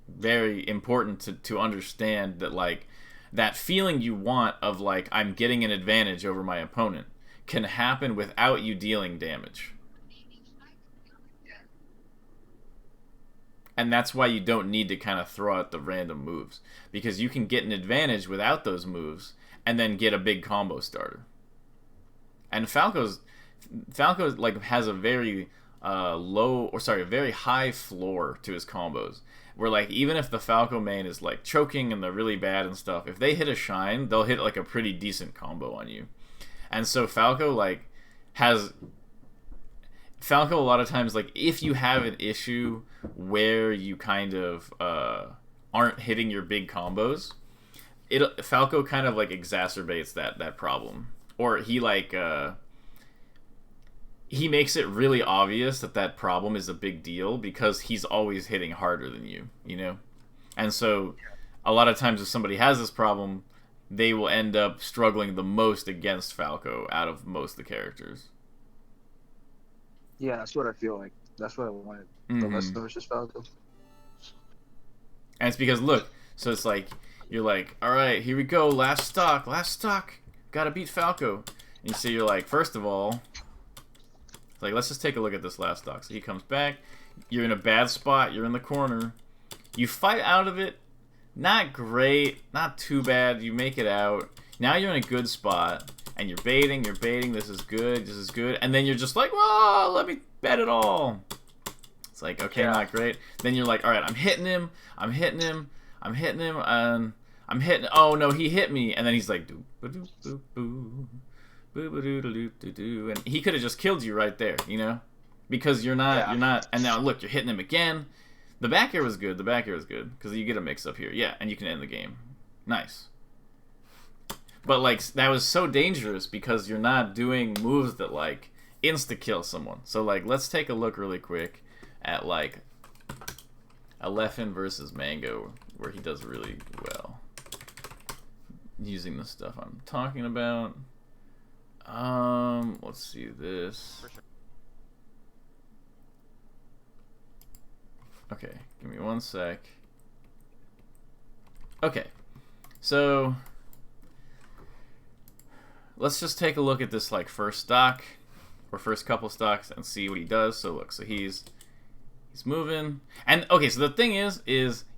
very important to understand that, like, that feeling you want of, like, I'm getting an advantage over my opponent can happen without you dealing damage. And that's why you don't need to kind of throw out the random moves. Because you can get an advantage without those moves and then get a big combo starter. And Falco's like has a very a very high floor to his combos. Where, like, even if the Falco main is, like, choking and they're really bad and stuff, if they hit a shine, they'll hit, like, a pretty decent combo on you. And so Falco, like, Falco a lot of times, like, if you have an issue where you kind of aren't hitting your big combos, Falco kind of, like, exacerbates that problem. Or he, like, he makes it really obvious that problem is a big deal because he's always hitting harder than you, you know? And so a lot of times if somebody has this problem, they will end up struggling the most against Falco out of most of the characters. Yeah, that's what I feel like. That's what I wanted. The Lesnar versus Falco. And it's because, look, so it's like, you're like, alright, here we go, last stock, gotta beat Falco. And so you're like, first of all, like, let's just take a look at this last stock. So he comes back, you're in a bad spot, you're in the corner, you fight out of it, not great, not too bad, you make it out, now you're in a good spot, and you're baiting, this is good, and then you're just like, whoa, let me bet it all. It's like, okay, yeah. Not great. Then you're like, alright, I'm hitting him, and oh no, he hit me, and then he's like, doo-ba-doo-boo-boo. And he could have just killed you right there, you know, because you're not. And now look, you're hitting him again. The back air was good. Because you get a mix up here, yeah, and you can end the game. Nice. But, like, that was so dangerous because you're not doing moves that, like, insta kill someone. So, like, let's take a look really quick at, like, Alephin versus Mango, where he does really well using the stuff I'm talking about. Let's see this. Okay, give me one sec. Okay, so let's just take a look at this, like, first stock or first couple stocks and see what he does. So look, so he's moving, and okay, so the thing is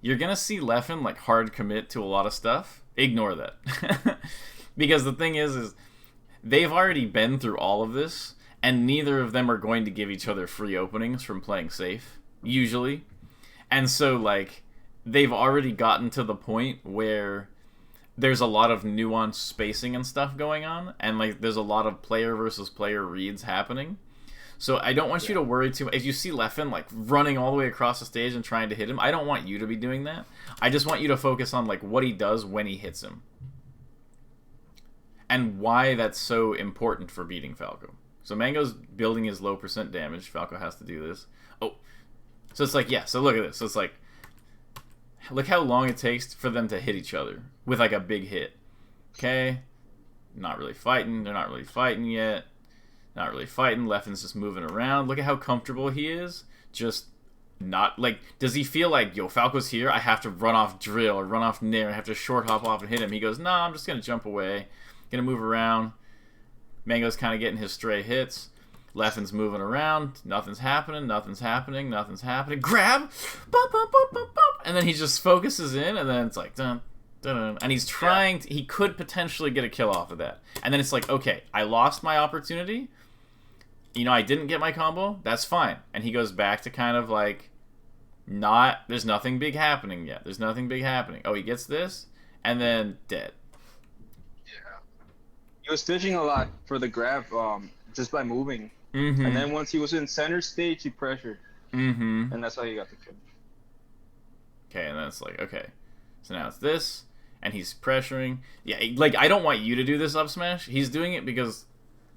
you're gonna see Leffen, like, hard commit to a lot of stuff. Ignore that. Because the thing is they've already been through all of this, and neither of them are going to give each other free openings from playing safe, usually. And so, like, they've already gotten to the point where there's a lot of nuanced spacing and stuff going on, and, like, there's a lot of player versus player reads happening. So I don't want you to worry too much. If you see Leffen, like, running all the way across the stage and trying to hit him, I don't want you to be doing that. I just want you to focus on, like, what he does when he hits him. And why that's so important for beating Falco. So Mango's building his low percent damage. Falco has to do this. Oh. So it's like, yeah, so look at this. So it's like, look how long it takes for them to hit each other with, like, a big hit. Okay? Not really fighting. They're not really fighting yet. Not really fighting. Leffen's just moving around. Look at how comfortable he is. Just not, like, does he feel like, yo, Falco's here, I have to run off drill or run off nair, I have to short hop off and hit him. He goes, nah, I'm just going to jump away. Gonna move around. Mango's kind of getting his stray hits. Leffen's moving around. Nothing's happening. Grab! Bump, bump, bump, bump, bump. And then he just focuses in, and then it's like, dun, dun, dun. And he's trying to, he could potentially get a kill off of that. And then it's like, okay, I lost my opportunity. You know, I didn't get my combo. That's fine. And he goes back to kind of like, there's nothing big happening yet. Oh, he gets this, and then dead. He was fishing a lot for the grab, just by moving. Mm-hmm. And then once he was in center stage, he pressured. Mm-hmm. And that's how he got the kill. Okay, and then it's like, okay. So now it's this, and he's pressuring. Yeah, like, I don't want you to do this up smash. He's doing it because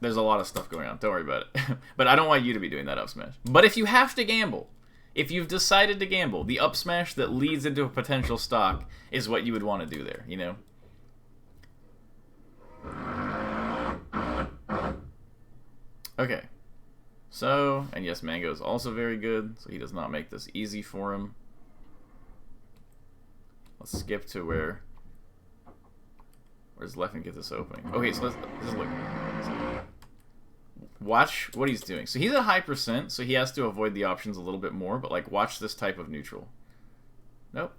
there's a lot of stuff going on. Don't worry about it. But I don't want you to be doing that up smash. But if you have to gamble, if you've decided to gamble, the up smash that leads into a potential stock is what you would want to do there, you know? Okay. So, and yes, Mango is also very good, so he does not make this easy for him. Let's skip to where does Leffen get this opening? Okay, so let's look. Watch what he's doing. So he's at high percent, so he has to avoid the options a little bit more, but like watch this type of neutral. Nope.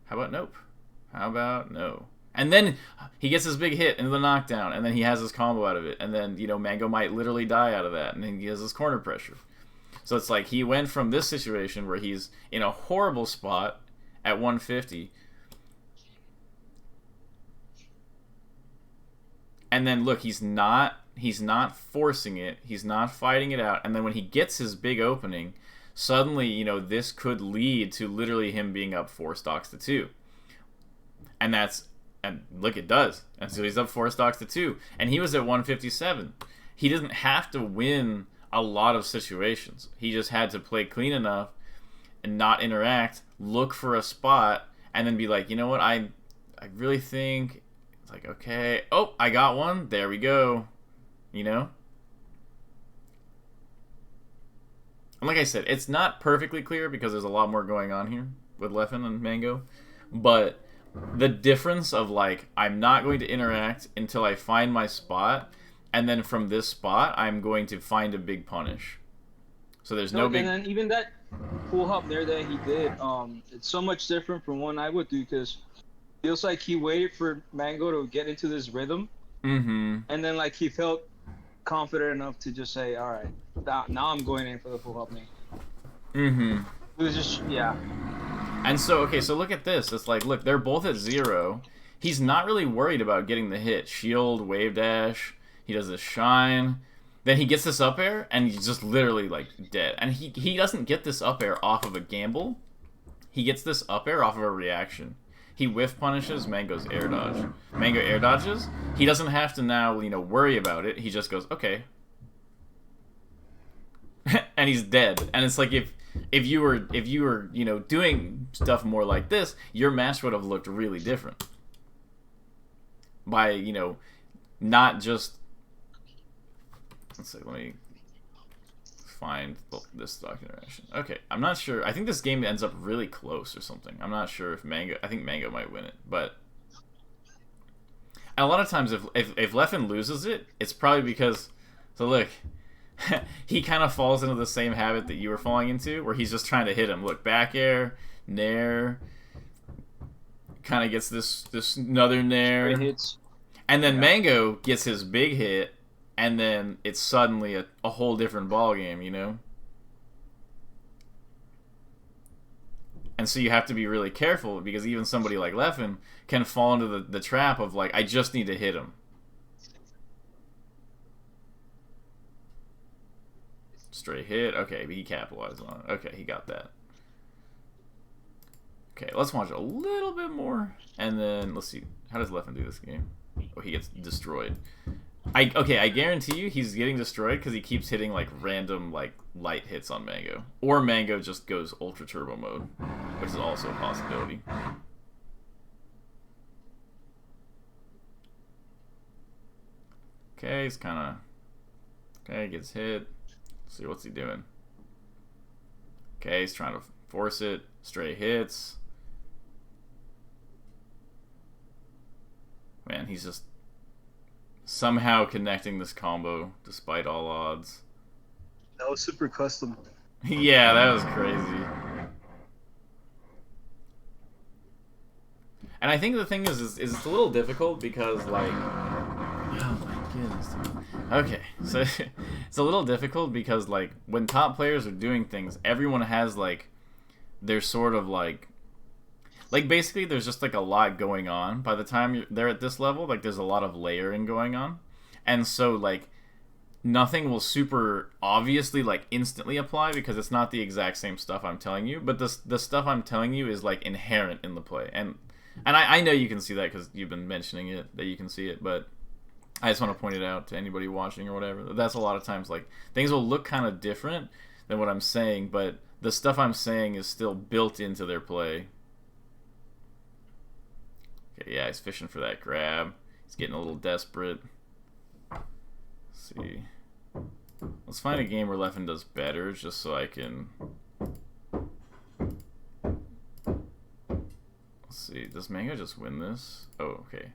How about nope? How about no? And then he gets his big hit into the knockdown, and then he has his combo out of it, and then, you know, Mango might literally die out of that, and then he has his corner pressure. So it's like he went from this situation where he's in a horrible spot at 150, and then look, he's not forcing it, he's not fighting it out, and then when he gets his big opening, suddenly, you know, this could lead to literally him being up 4 stocks to 2. And look, it does. And so he's up 4 stocks to 2. And he was at 157. He doesn't have to win a lot of situations. He just had to play clean enough and not interact, look for a spot, and then be like, you know what, I really think, it's like, okay, oh, I got one, there we go, you know? And like I said, it's not perfectly clear because there's a lot more going on here with Leffen and Mango, but the difference of like, I'm not going to interact until I find my spot, and then from this spot, I'm going to find a big punish. So there's no big... And then even that full hop there that he did, it's so much different from one I would do, because it feels like he waited for Mango to get into this rhythm, and then like he felt confident enough to just say, all right, now I'm going in for the full hop main. It was just, yeah. And so, okay, so look at this. It's like, look, they're both at 0. He's not really worried about getting the hit. Shield, wave dash, he does this shine. Then he gets this up air, and he's just literally, like, dead. And he doesn't get this up air off of a gamble. He gets this up air off of a reaction. He whiff punishes, Mango's air dodge. Mango air dodges. He doesn't have to now, you know, worry about it. He just goes, okay. And he's dead. And it's like, if you were, you know, doing stuff more like this, your match would have looked really different. By, you know, not just... Let's see, let me find this stock interaction. Okay, I'm not sure. I think this game ends up really close or something. I'm not sure if Mango... I think Mango might win it, but... And a lot of times, if Leffen loses it, it's probably because... So look... he kind of falls into the same habit that you were falling into, where he's just trying to hit him. Look, back air, nair, kind of gets this another nair, hits. And then Mango gets his big hit, and then it's suddenly a whole different ball game, you know? And so you have to be really careful, because even somebody like Leffen can fall into the trap of, like, I just need to hit him. Straight hit. Okay, but he capitalized on it. Okay, he got that. Okay, let's watch a little bit more. And then, let's see. How does Leffen do this game? Oh, he gets destroyed. I guarantee you he's getting destroyed because he keeps hitting, like, random, like, light hits on Mango. Or Mango just goes Ultra Turbo mode, which is also a possibility. Okay, he's kind of... Okay, gets hit. Let's see, what's he doing? Okay, he's trying to force it. Straight hits. Man, he's just somehow connecting this combo despite all odds. That was super custom. Yeah, that was crazy. And I think the thing is it's a little difficult because, like... Oh my goodness, dude. Okay, so it's a little difficult because, like, when top players are doing things, everyone has, like, they're sort of, like, basically there's just, like, a lot going on. By the time they're at this level, like, there's a lot of layering going on. And so, like, nothing will super obviously, like, instantly apply because it's not the exact same stuff I'm telling you. But the stuff I'm telling you is, like, inherent in the play. And I know you can see that because you've been mentioning it, that you can see it, but... I just want to point it out to anybody watching or whatever. That's a lot of times like things will look kind of different than what I'm saying, but the stuff I'm saying is still built into their play. Okay, yeah, he's fishing for that grab. He's getting a little desperate. Let's see. Let's find a game where Leffen does better, just so I can. Let's see. Does Mango just win this? Oh, okay.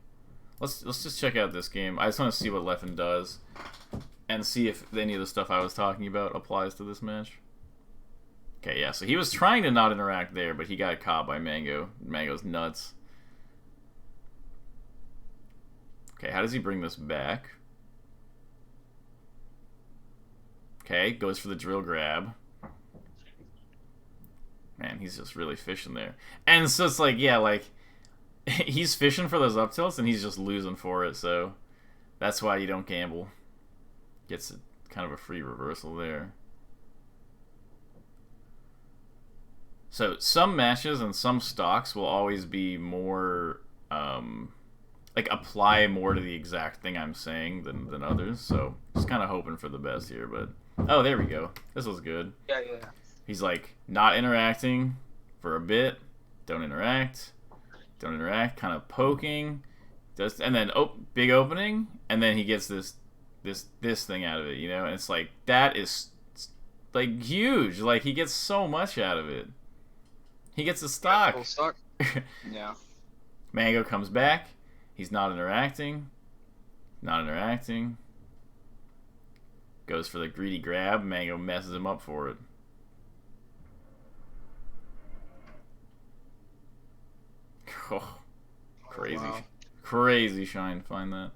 Let's just check out this game. I just want to see what Leffen does, and see if any of the stuff I was talking about applies to this match. Okay, yeah. So he was trying to not interact there, but he got caught by Mango. Mango's nuts. Okay, how does he bring this back? Okay, goes for the drill grab. Man, he's just really fishing there. And so it's like, yeah, like, he's fishing for those up tilts and he's just losing for it, so that's why you don't gamble. Gets kind of a free reversal there. So some matches and some stocks will always be more, like, apply more to the exact thing I'm saying than others, so just kind of hoping for the best here, but... Oh, there we go. This was good. Yeah. He's like not interacting for a bit. Don't interact. Kind of poking. And then big opening, and then he gets this thing out of it, you know. And it's like that is like huge. Like he gets so much out of it. He gets a stock. Full stock. Yeah. Mango comes back. He's not interacting. Goes for the greedy grab. Mango messes him up for it. Oh, crazy. Wow. Crazy shine. Find that.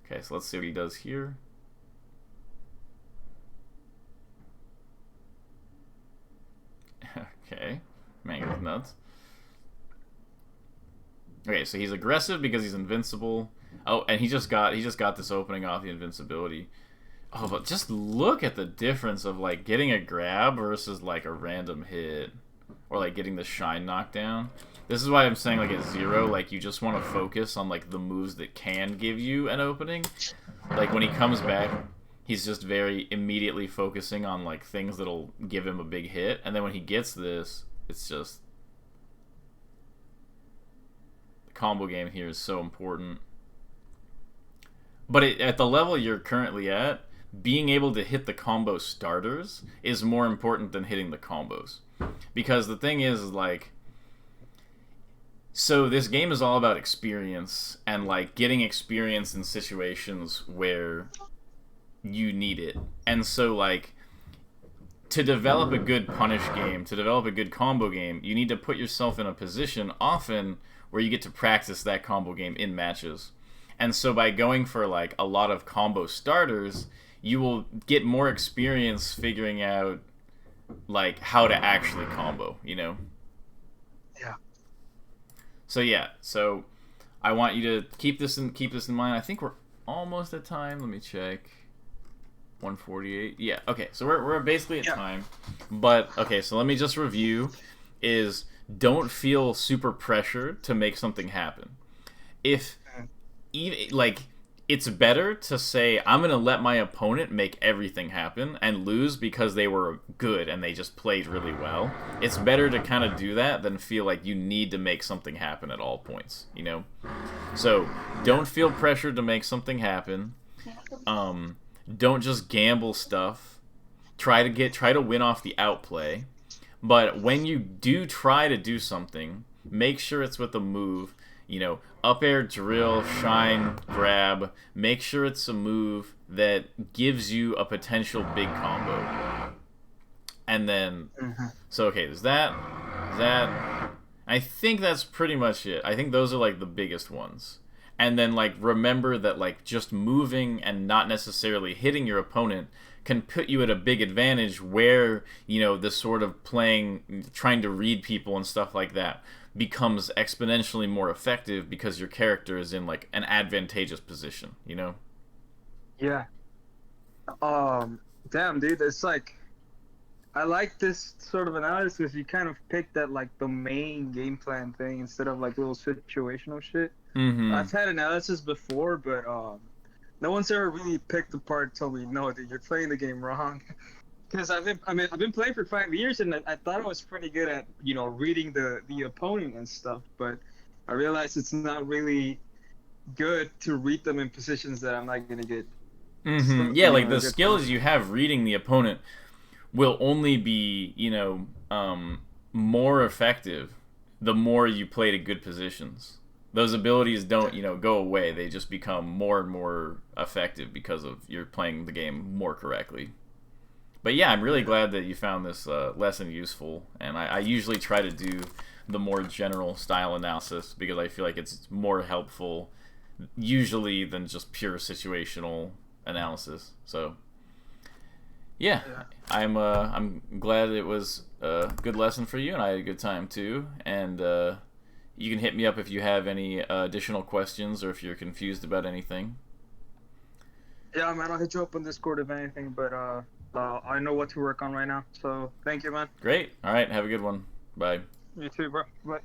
Okay, so let's see what he does here. Okay. Mango's nuts. Okay, so he's aggressive because he's invincible. Oh, and he just got this opening off the invincibility. Oh, but just look at the difference of like getting a grab versus like a random hit, or like getting the shine knockdown. This is why I'm saying like at 0, like you just want to focus on like the moves that can give you an opening. Like when he comes back, he's just very immediately focusing on like things that'll give him a big hit, and then when he gets this, it's just the combo game here is so important. But at the level you're currently at, being able to hit the combo starters is more important than hitting the combos. Because the thing is, like... So this game is all about experience, and, like, getting experience in situations where you need it. And so, like, to develop a good punish game, to develop a good combo game, you need to put yourself in a position, often, where you get to practice that combo game in matches. And so by going for like a lot of combo starters, you will get more experience figuring out like how to actually combo, you know? Yeah. So yeah, so I want you to keep this in mind. I think we're almost at time. Let me check. 148. Yeah, okay. So we're basically at time. But okay, so let me just review is don't feel super pressured to make something happen. If even like it's better to say I'm gonna let my opponent make everything happen and lose because they were good and they just played really well. It's better to kind of do that than feel like you need to make something happen at all points, you know? So don't feel pressured to make something happen. Don't just gamble stuff. Try to win off the outplay. But when you do try to do something, make sure it's with a move. You know, up air, drill, shine, grab. Make sure it's a move that gives you a potential big combo. And then, so okay, there's that. I think that's pretty much it. I think those are like the biggest ones. And then like remember that like just moving and not necessarily hitting your opponent can put you at a big advantage where, you know, the sort of playing, trying to read people and stuff like that becomes exponentially more effective because your character is in like an advantageous position, you know? Yeah. Damn, dude, it's like I like this sort of analysis because you kind of picked at like the main game plan thing instead of like little situational shit. Mm-hmm. I've had analysis before, but no one's ever really picked apart told me no, dude, you're playing the game wrong. Because I've been playing for 5 years and I thought I was pretty good at reading the opponent and stuff, but I realized it's not really good to read them in positions that I'm not gonna get Mm-hmm. Yeah, like a the good turn. skills you have reading the opponent will only be, more effective the more you play to good positions. Those abilities don't, go away. They just become more and more effective because of you're playing the game more correctly. But yeah, I'm really Yeah. glad that you found this lesson useful. And I usually try to do the more general style analysis because I feel like it's more helpful usually than just pure situational analysis. So yeah, Yeah. I'm glad it was a good lesson for you, and I had a good time too. And you can hit me up if you have any additional questions or if you're confused about anything. Yeah, man, I'll hit you up on Discord if anything, but I know what to work on right now. So thank you, man. Great. All right. Have a good one. Bye. You too, bro. Bye.